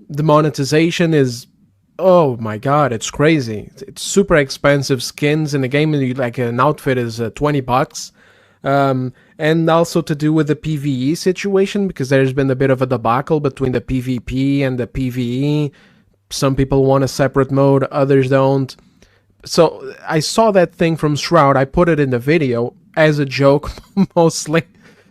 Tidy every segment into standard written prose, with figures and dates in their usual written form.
The monetization is, oh my god, it's crazy. It's super expensive skins in the game, and like an outfit is $20. And also to do with the PvE situation, because there's been a bit of a debacle between the PvP and the PvE. Some people want a separate mode, others don't. So I saw that thing from Shroud. I put it in the video as a joke, mostly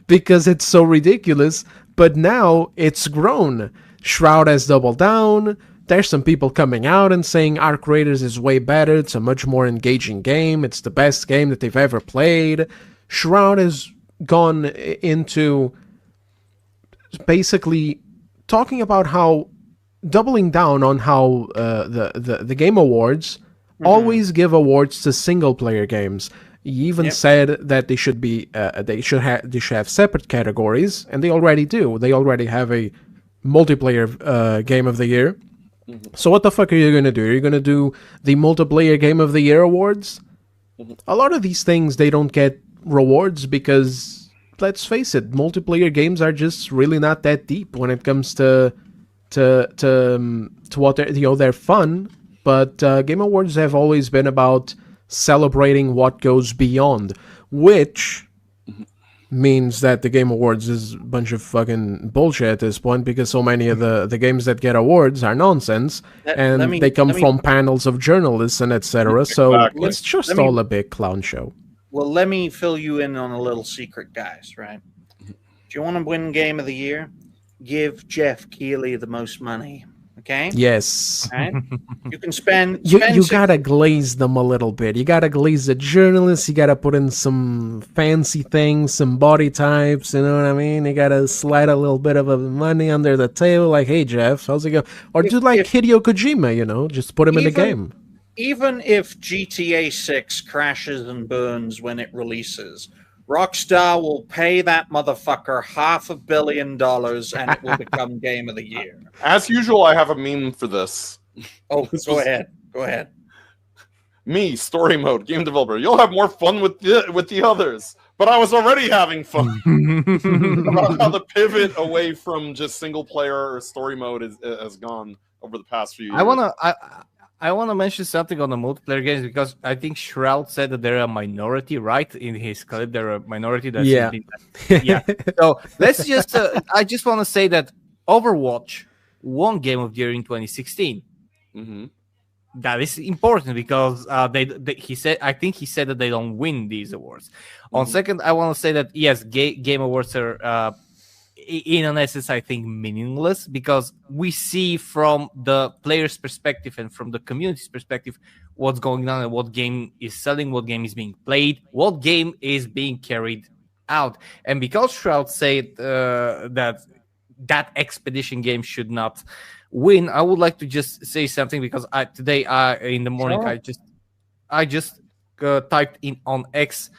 because it's so ridiculous. But now it's grown. Shroud has doubled down. There's some people coming out and saying Arc Raiders is way better. It's a much more engaging game. It's the best game that they've ever played. Shroud has gone into basically talking about how doubling down on how the Game Awards always give awards to single player games. He even said that they should be they should have separate categories, and they already do. They already have a multiplayer game of the year. So what the fuck are you gonna do? You're gonna do the multiplayer game of the year awards? A lot of these things, they don't get rewards because, let's face it, multiplayer games are just really not that deep when it comes to what they're, they're fun, but Game Awards have always been about celebrating what goes beyond, which means that the Game Awards is a bunch of fucking bullshit at this point, because so many of the games that get awards are nonsense, and they come from panels of journalists and etc. So it's just all a big clown show. Well, let me fill you in on a little secret, guys, right? Do you want to win Game of the Year? Give Jeff Keighley the most money, okay? Yes. Right? You can spend... You gotta glaze them a little bit. You gotta glaze the journalists. You gotta put in some fancy things, some body types, you know what I mean? You gotta slide a little bit of money under the table, like, hey, Jeff, how's it go? Or do like Hideo Kojima, you know? Just put him in the game. Even if GTA 6 crashes and burns when it releases, Rockstar will pay that motherfucker $500 million and it will become Game of the Year. As usual, I have a meme for this. Oh, go ahead. Go ahead. Me, story mode, game developer. You'll have more fun with the others. But I was already having fun. About how the pivot away from just single player or story mode has gone over the past few years. I want to mention something on the multiplayer games, because I think Shroud said that they're a minority, right? In his clip, they're a minority. That's yeah. Yeah. So let's just, I just want to say that Overwatch won Game of the Year in 2016. Mm-hmm. That is important because he said that they don't win these awards. Mm-hmm. On second, I want to say that yes, Game Awards are in an essence, I think, meaningless, because we see from the player's perspective and from the community's perspective what's going on and what game is selling, what game is being played, what game is being carried out. And because Shroud said that Expedition game should not win, I would like to just say something, because today in the morning I just typed in on X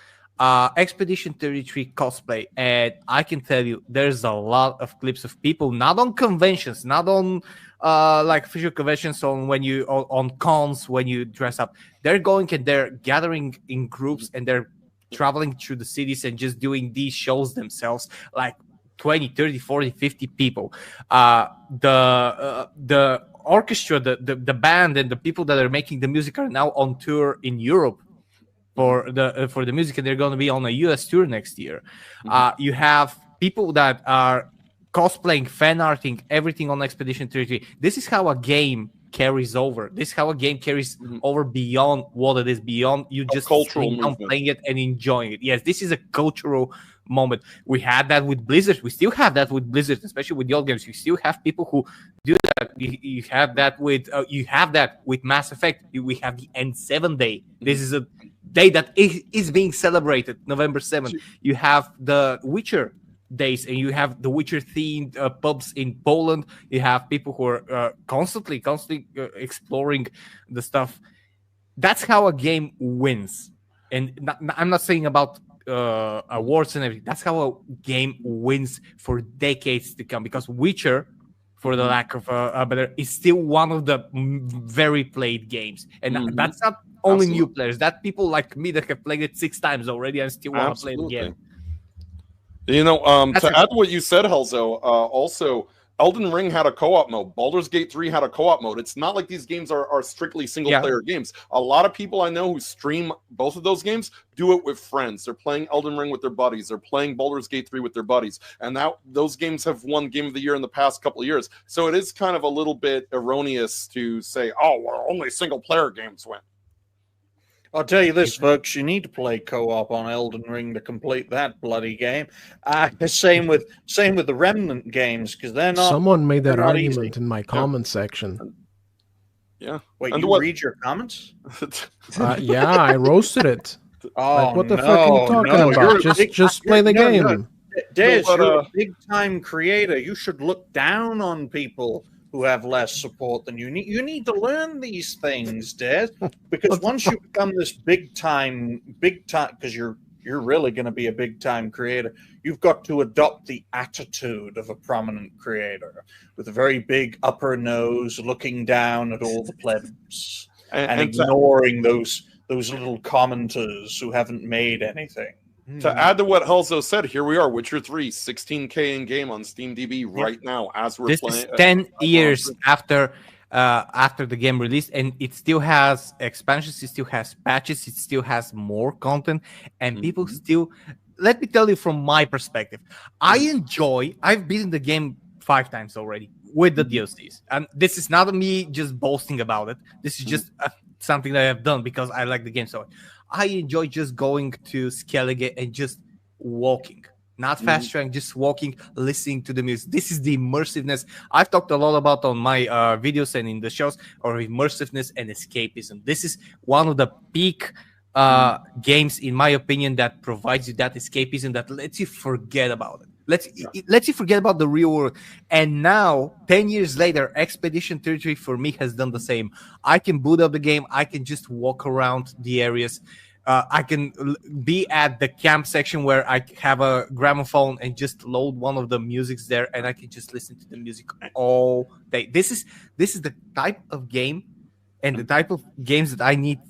Expedition 33 cosplay, and I can tell you there's a lot of clips of people, not on conventions, not on like official conventions, on cons when you dress up. They're going and they're gathering in groups and they're traveling through the cities and just doing these shows themselves, like 20, 30, 40, 50 people. The orchestra, the band, and the people that are making the music are now on tour in Europe for the music, and they're going to be on a US tour next year. You have people that are cosplaying, fan arting, everything on Expedition 33. This is how a game carries over. This is how a game carries over beyond what it is, beyond you just playing it and enjoying it. Yes, this is a cultural moment. We had that with Blizzard. We still have that with Blizzard, especially with the old games. You still have people who do that. You have that with Mass Effect. We have the N7 day. This is a day that is being celebrated, November 7th. You have the Witcher days, and you have the Witcher themed pubs in Poland. You have people who are constantly exploring the stuff. That's how a game wins. And I'm not saying about awards and everything. That's how a game wins for decades to come, because Witcher, for the lack of a better, is still one of the very played games. And that's not only new players. That's people like me that have played it 6 times already and still want to play the game. You know, to add to what you said, Helzo, also Elden Ring had a co-op mode. Baldur's Gate 3 had a co-op mode. It's not like these games are strictly single-player games. A lot of people I know who stream both of those games do it with friends. They're playing Elden Ring with their buddies. They're playing Baldur's Gate 3 with their buddies. And those games have won Game of the Year in the past couple of years. So it is kind of a little bit erroneous to say, oh, well, only single-player games win. I'll tell you this, folks, you need to play co-op on Elden Ring to complete that bloody game. Same with the Remnant games, because they're not... Someone made that argument easy. in my comment section. Yeah. Wait, you read your comments? Yeah, I roasted it. Oh, like, what the fuck are you talking about? Just play the game. No. Des, you're a big-time creator. You should look down on people who have less support than you need. You need to learn these things, Des, because once you become this big time, because you're really going to be a big-time creator, you've got to adopt the attitude of a prominent creator with a very big upper nose, looking down at all the plebs and ignoring those little commenters who haven't made anything. To add to what Helzo said, here we are, Witcher 3, 16K in game on SteamDB right now as we're playing. This is 10 years after the game released, and it still has expansions, it still has patches, it still has more content, and people still... Let me tell you from my perspective, I've beaten the game 5 times already with the DLCs, and this is not me just boasting about it. This is just something that I've done because I like the game so much. I enjoy just going to Skellige and just walking, not fast traveling, just walking, listening to the music. This is the immersiveness I've talked a lot about on my videos and in the shows, or immersiveness and escapism. This is one of the peak games, in my opinion, that provides you that escapism that lets you forget about it. It lets you forget about the real world. And now, 10 years later, Expedition 33 for me has done the same. I can boot up the game. I can just walk around the areas. I can be at the camp section where I have a gramophone and just load one of the musics there, and I can just listen to the music all day. This is the type of game and the type of games that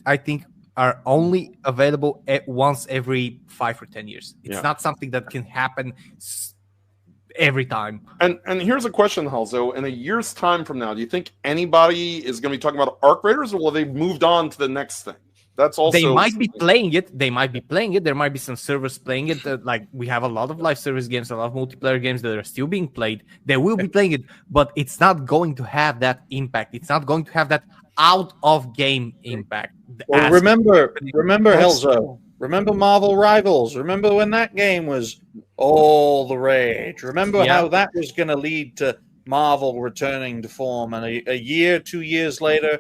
I think are only available at once every 5 or 10 years. It's not something that can happen every time. And here's a question, Halzo. In a year's time from now, do you think anybody is going to be talking about Arc Raiders, or will they moved on to the next thing? That's also... They might be playing it. There might be some servers playing it. Like, we have a lot of live service games, a lot of multiplayer games that are still being played. They will be playing it, but it's not going to have that impact. It's not going to have that out of game impact. Well, remember Helzo. Remember Marvel Rivals. Remember when that game was all the rage. Remember how that was going to lead to Marvel returning to form, and a year, 2 years later,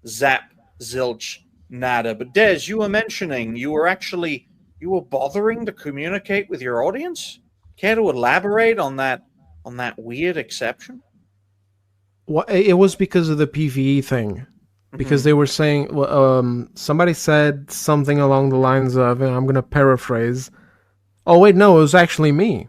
zap, zilch, nada. But Des, you were mentioning you were bothering to communicate with your audience. Care to elaborate on that weird exception? Well, it was because of the PvE thing. Because they were saying, somebody said something along the lines of, and I'm going to paraphrase. Oh, wait, no, it was actually me.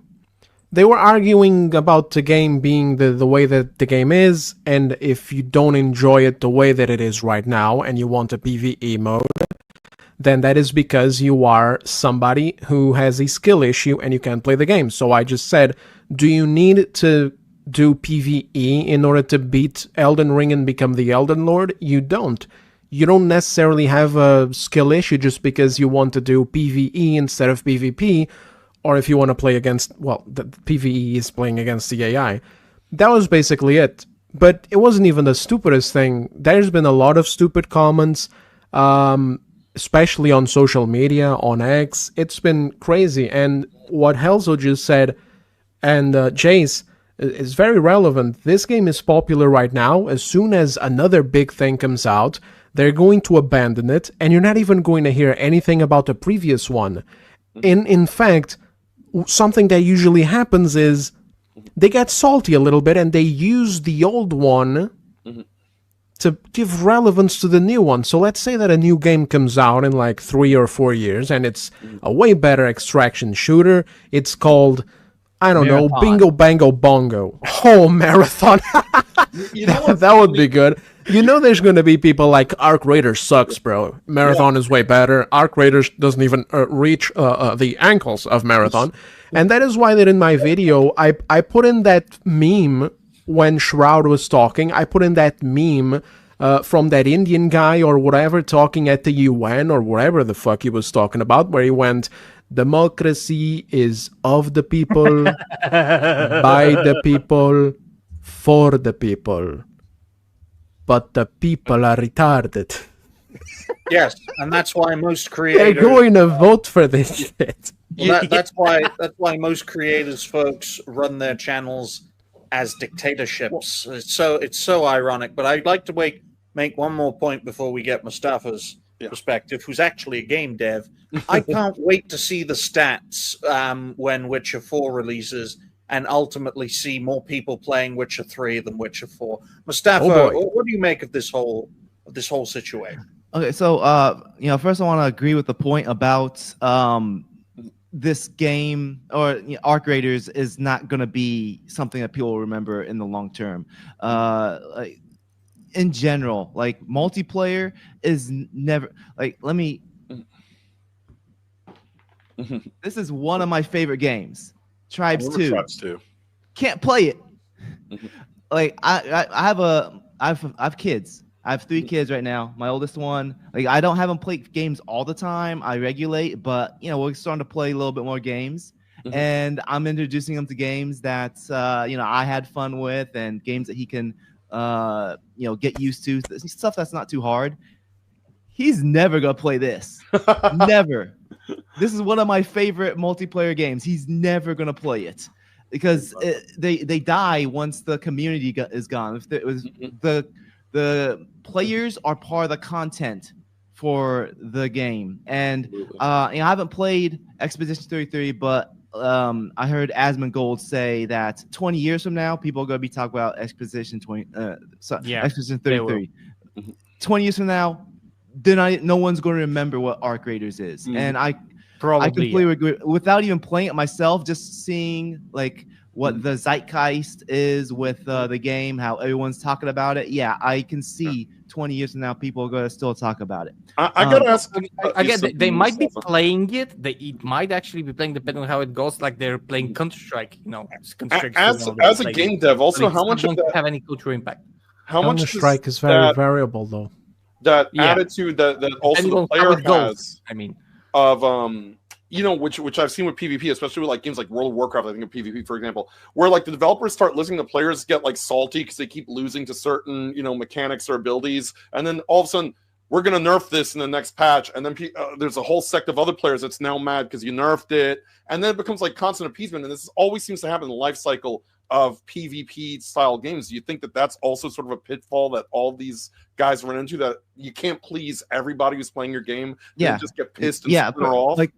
They were arguing about the game being the way that the game is, and if you don't enjoy it the way that it is right now, and you want a PvE mode, then that is because you are somebody who has a skill issue and you can't play the game. So I just said, do you need to do PvE in order to beat Elden Ring and become the Elden Lord? You don't. You don't necessarily have a skill issue just because you want to do PvE instead of PvP, or if you want to play against, well, the PvE is playing against the AI. That was basically it. But it wasn't even the stupidest thing. There's been a lot of stupid comments, especially on social media, on X. It's been crazy. And what Helzo just said, and Jace, is very relevant. This game is popular right now. As soon as another big thing comes out, they're going to abandon it, and you're not even going to hear anything about the previous one. In fact, something that usually happens is they get salty a little bit, and they use the old one to give relevance to the new one. So let's say that a new game comes out in like 3 or 4 years, and it's a way better extraction shooter. It's called... I don't know, Bingo Bango Bongo. Oh, Marathon. That would be good. You know there's going to be people like, Arc Raiders sucks, bro. Marathon is way better. Arc Raiders doesn't even reach the ankles of Marathon. And that is why that in my video, I put in that meme when Shroud was talking, I put in that meme from that Indian guy or whatever talking at the UN or whatever the fuck he was talking about, where he went, democracy is of the people, by the people, for the people. But the people are retarded. Yes, and that's why most They're creators. going to vote for this shit. Well, that's why most creators, folks, run their channels as dictatorships. It's so ironic. But I'd like to make one more point before we get Mustafa's perspective, who's actually a game dev. I can't wait to see the stats when Witcher 4 releases, and ultimately see more people playing Witcher 3 than Witcher 4. Mustafa, what do you make of this whole situation? Okay, so first I want to agree with the point about this game, or Arc Raiders is not going to be something that people will remember in the long term. In general, like multiplayer is never like. Let me. This is one of my favorite games. Tribes 2. Tribes 2. Can't play it. Like I have kids. I have 3 kids right now. My oldest one, like I don't have them play games all the time. I regulate, but we're starting to play a little bit more games, and I'm introducing him to games that I had fun with, and games that he can get used to. Stuff that's not too hard. He's never gonna play this. Never. This is one of my favorite multiplayer games. He's never gonna play it because they die once the community is gone. If it was the players are part of the content for the game, and I haven't played Expedition 33, but I heard Asmongold say that 20 years from now, people are going to be talking about Expedition 33. 20 years from now, no one's going to remember what Arc Raiders is, and I completely agree. Without even playing it myself, just seeing like what the zeitgeist is with the game, how everyone's talking about it. Yeah, I can see 20 years from now, people are going to still talk about it. I got to ask. Again, they might be playing it. It might actually be playing, depending on how it goes. Like they're playing Counter-Strike, As a game dev, also, how much of that have any cultural impact? How much Counter-Strike is very variable, though. That attitude that also the player has. I mean, of which I've seen with PvP, especially with like games like World of Warcraft, I think of PvP, for example, where like the developers start listening to players get like salty because they keep losing to certain, mechanics or abilities. And then all of a sudden, we're going to nerf this in the next patch. And then there's a whole sect of other players that's now mad because you nerfed it. And then it becomes like constant appeasement. And this always seems to happen in the life cycle of PvP style games. Do you think that that's also sort of a pitfall that all these guys run into, that you can't please everybody who's playing your game? Yeah. Just get pissed and splinter off? Like